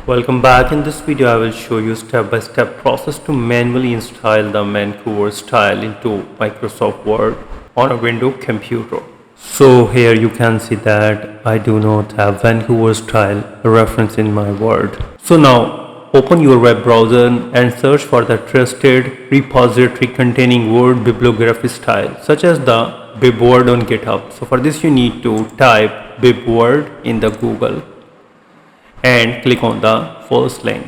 Welcome back. In this video I will show you step-by-step process to manually install the Vancouver style into Microsoft Word on a Windows computer. So here you can see that I do not have Vancouver style reference in my Word. So now open your web browser and search for the trusted repository containing Word bibliography style such as the BibWord on GitHub. So for this you need to type BibWord in the Google and click on the first link.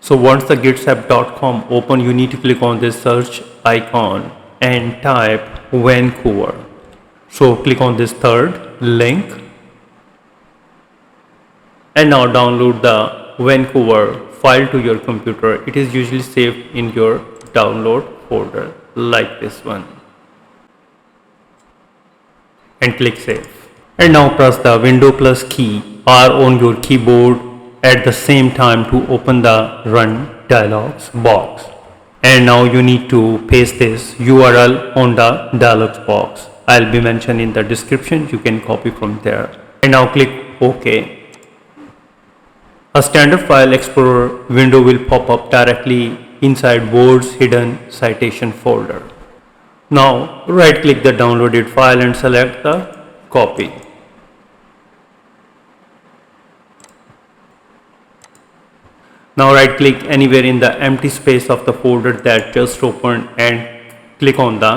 So once the github.com open, you need to click on this search icon and type Vancouver. So click on this third link and now download the Vancouver file to your computer. It is usually saved in your download folder like this one and click save. And now press the Window plus key R on your keyboard at the same time to open the Run dialogs box. And now you need to paste this URL on the dialogs box. I'll be mentioned in the description. You can copy from there. And now click OK. A standard file explorer window will pop up directly inside Word's hidden citation folder. Now right click the downloaded file and select the copy. Now right click anywhere in the empty space of the folder that just opened and click on the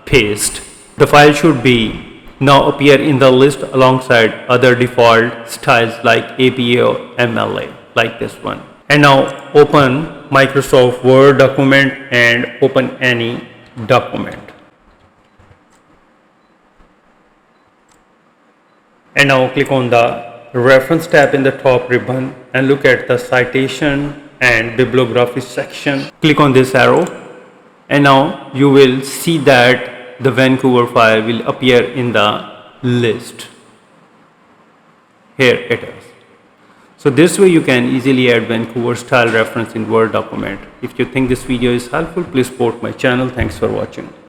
paste. The file should be now appear in the list alongside other default styles like APA or MLA like this one. And now open Microsoft Word document and open any document. And now click on the reference tab in the top ribbon and look at the citation and bibliography section. Click on this arrow and now you will see that the Vancouver file will appear in the list. Here it is. So this way you can easily add Vancouver style reference in Word document. If you think this video is helpful, please support my channel. Thanks for watching.